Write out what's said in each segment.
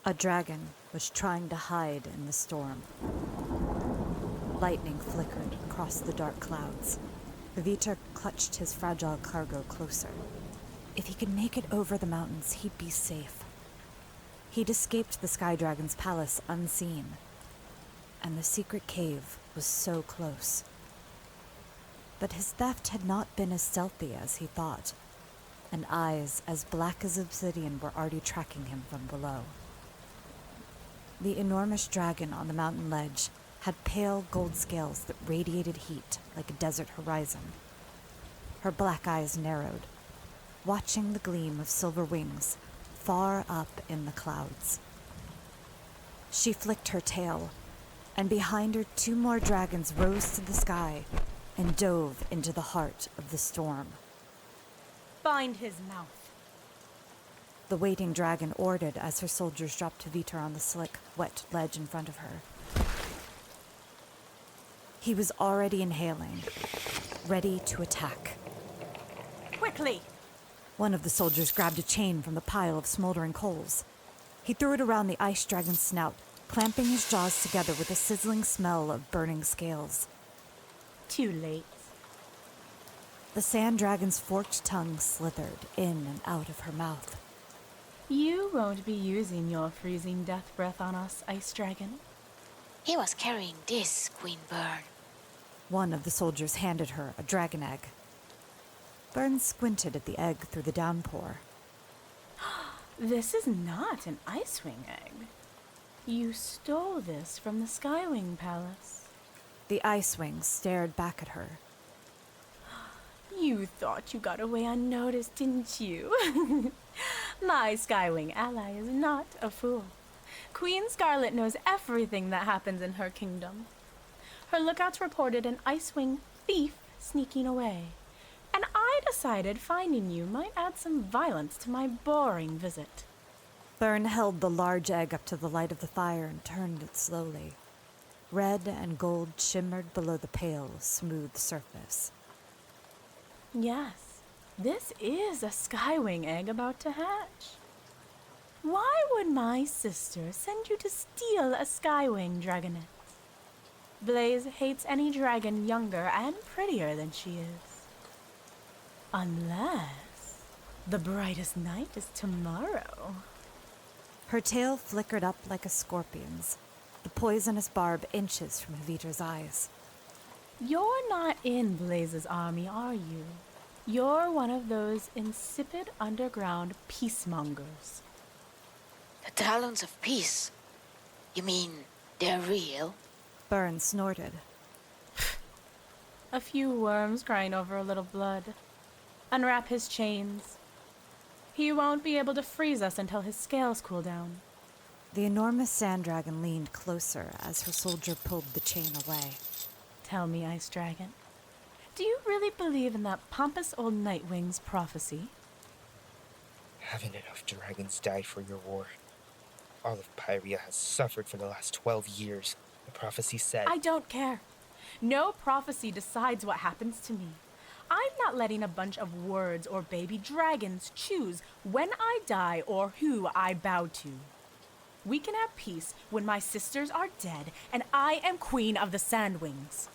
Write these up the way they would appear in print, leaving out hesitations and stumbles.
A dragon was trying to hide in the storm. Lightning flickered across the dark clouds. Vita clutched his fragile cargo closer. If he could make it over the mountains, he'd be safe. He'd escaped the Sky Dragon's palace unseen, and the secret cave was so close. But his theft had not been as stealthy as he thought, and eyes as black as obsidian were already tracking him from below. The enormous dragon on the mountain ledge had pale gold scales that radiated heat like a desert horizon. Her black eyes narrowed, watching the gleam of silver wings far up in the clouds. She flicked her tail, and behind her 2 more dragons rose to the sky and dove into the heart of the storm. Bind his mouth. The waiting dragon ordered as her soldiers dropped Vita on the slick, wet ledge in front of her. He was already inhaling, ready to attack. Quickly! One of the soldiers grabbed a chain from the pile of smoldering coals. He threw it around the ice dragon's snout, clamping his jaws together with a sizzling smell of burning scales. Too late. The sand dragon's forked tongue slithered in and out of her mouth. You won't be using your freezing death breath on us, Ice Dragon. He was carrying this, Queen Burn. One of the soldiers handed her a dragon egg. Burn squinted at the egg through the downpour. This is not an Icewing egg. You stole this from the Skywing Palace. The Icewing stared back at her. You thought you got away unnoticed, didn't you? My Skywing ally is not a fool. Queen Scarlet knows everything that happens in her kingdom. Her lookouts reported an Icewing thief sneaking away, and I decided finding you might add some violence to my boring visit. Burn held the large egg up to the light of the fire and turned it slowly. Red and gold shimmered below the pale, smooth surface. Yes, this is a Skywing egg about to hatch. Why would my sister send you to steal a Skywing, Dragonet? Blaze hates any dragon younger and prettier than she is. Unless the brightest night is tomorrow. Her tail flickered up like a scorpion's, the poisonous barb inches from Vita's eyes. You're not in Blaze's army, are you? You're one of those insipid underground peacemongers. The Talons of Peace. You mean they're real? Burn snorted. A few worms crying over a little blood. Unwrap his chains. He won't be able to freeze us until his scales cool down. The enormous sand dragon leaned closer as her soldier pulled the chain away. Tell me, Ice Dragon, do you really believe in that pompous old Nightwing's prophecy? Haven't enough dragons died for your war? All of Pyria has suffered for the last 12 years. The prophecy said... I don't care. No prophecy decides what happens to me. I'm not letting a bunch of words or baby dragons choose when I die or who I bow to. We can have peace when my sisters are dead and I am queen of the Sandwings.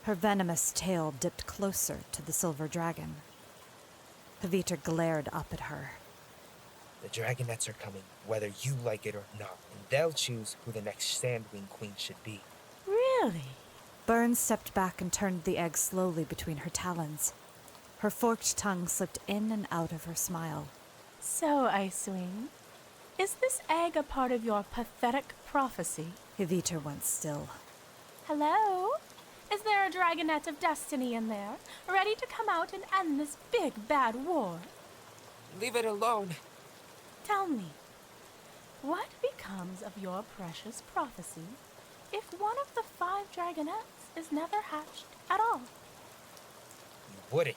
Her venomous tail dipped closer to the silver dragon. Vita glared up at her. The Dragonets are coming, whether you like it or not, and they'll choose who the next Sandwing Queen should be. Really? Burn stepped back and turned the egg slowly between her talons. Her forked tongue slipped in and out of her smile. So, Icewing, is this egg a part of your pathetic prophecy? Vita went still. Hello? Is there a Dragonet of Destiny in there, ready to come out and end this big bad war? Leave it alone. Tell me, what becomes of your precious prophecy if one of the 5 Dragonets is never hatched at all? You wouldn't.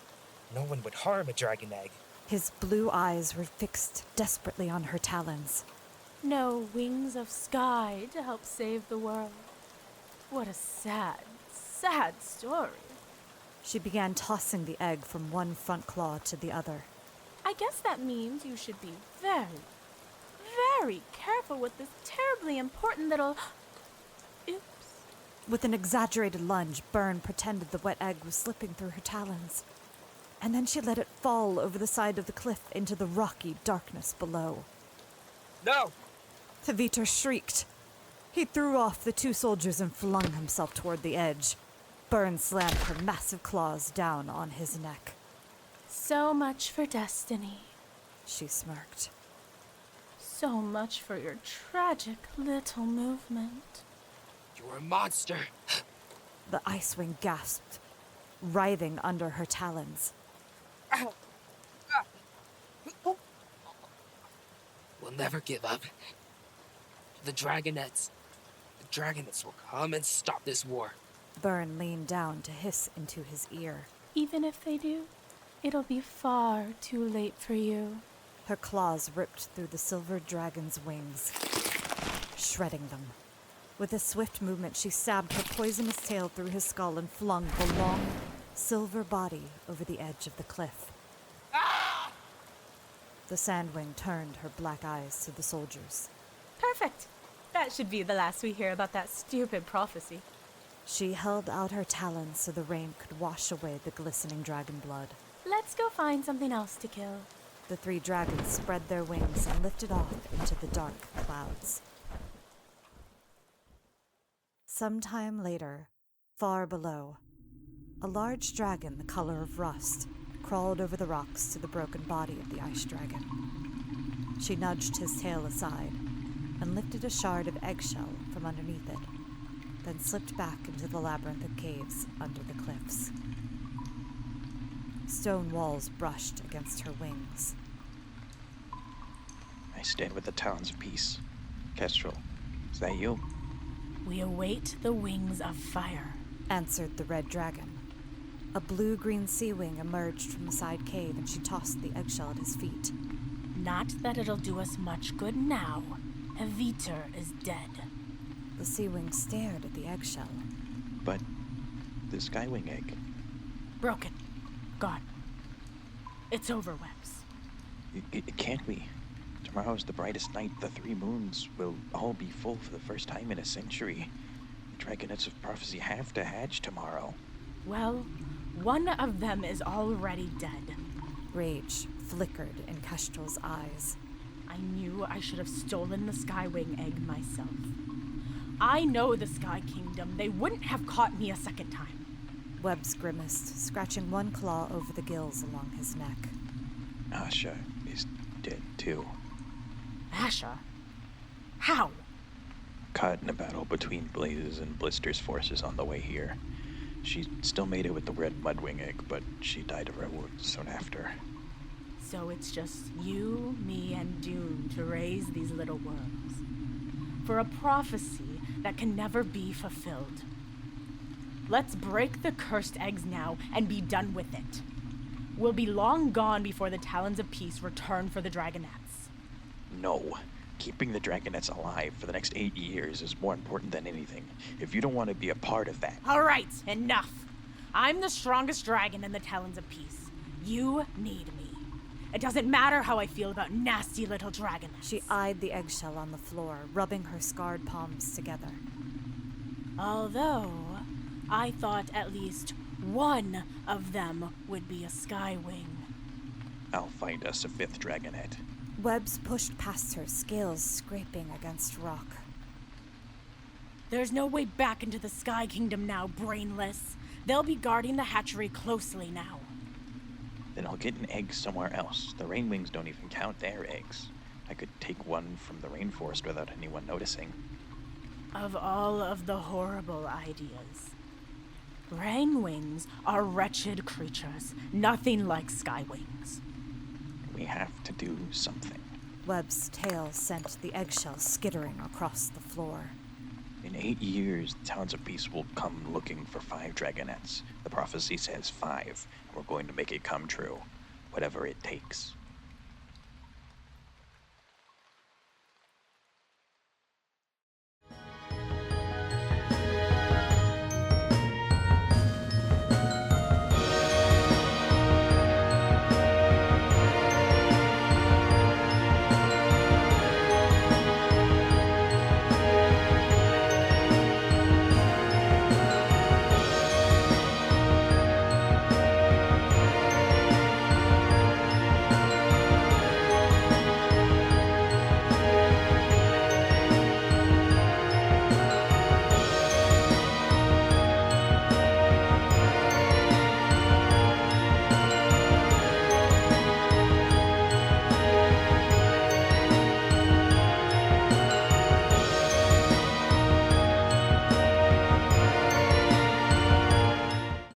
No one would harm a dragon egg. His blue eyes were fixed desperately on her talons. No wings of sky to help save the world. What a sad, sad story. She began tossing the egg from one front claw to the other. I guess that means you should be very, very careful with this terribly important little... Oops. With an exaggerated lunge, Byrne pretended the wet egg was slipping through her talons. And then she let it fall over the side of the cliff into the rocky darkness below. No! Theviter shrieked. He threw off the two soldiers and flung himself toward the edge. Byrne slammed her massive claws down on his neck. So much for destiny. She smirked. So much for your tragic little movement. You're a monster! The Icewing gasped, writhing under her talons. We'll never give up. The Dragonets will come and stop this war. Byrne leaned down to hiss into his ear. Even if they do, it'll be far too late for you. Her claws ripped through the silver dragon's wings, shredding them. With a swift movement, she stabbed her poisonous tail through his skull and flung the long, silver body over the edge of the cliff. Ah! The Sandwing turned her black eyes to the soldiers. Perfect. That should be the last we hear about that stupid prophecy. She held out her talons so the rain could wash away the glistening dragon blood. Let's go find something else to kill. The three dragons spread their wings and lifted off into the dark clouds. Sometime later, far below, a large dragon the color of rust crawled over the rocks to the broken body of the ice dragon. She nudged his tail aside and lifted a shard of eggshell from underneath it, then slipped back into the labyrinth of caves under the cliffs. Stone walls brushed against her wings. I stand with the Talons of Peace. Kestrel, is that you? We await the wings of fire, Answered the red dragon. A blue-green sea wing emerged from the side cave and she tossed the eggshell at his feet. Not that it'll do us much good now. Eviter is dead. The sea wing stared at the eggshell. But the Skywing egg. Broken. Gone. It's over, Webs. It can't be. Tomorrow's the brightest night. The three moons will all be full for the first time in a century. The Dragonets of Prophecy have to hatch tomorrow. Well, one of them is already dead. Rage flickered in Kestrel's eyes. I knew I should have stolen the Skywing egg myself. I know the Sky Kingdom. They wouldn't have caught me a second time. Webbs grimaced, scratching one claw over the gills along his neck. Asha is dead too. Asha? How? Caught in a battle between Blaze's and Blister's forces on the way here. She still made it with the red mudwing egg, but she died of her wounds soon after. So it's just you, me, and Dune to raise these little worms. For a prophecy that can never be fulfilled. Let's break the cursed eggs now and be done with it. We'll be long gone before the Talons of Peace return for the Dragonets. No. Keeping the Dragonets alive for the next 8 years is more important than anything. If you don't want to be a part of that... All right, enough. I'm the strongest dragon in the Talons of Peace. You need me. It doesn't matter how I feel about nasty little dragonets. She eyed the eggshell on the floor, rubbing her scarred palms together. Although, I thought at least one of them would be a Skywing. I'll find us a 5th Dragonet. Webbs pushed past her, scales scraping against rock. There's no way back into the Sky Kingdom now, brainless. They'll be guarding the hatchery closely now. Then I'll get an egg somewhere else. The Rainwings don't even count their eggs. I could take one from the rainforest without anyone noticing. Of all of the horrible ideas, Rainwings are wretched creatures, nothing like Skywings. We have to do something. Webb's tail sent the eggshell skittering across the floor. In 8 years, the Talons of Peace will come looking for 5 Dragonets. The prophecy says 5, and we're going to make it come true, whatever it takes.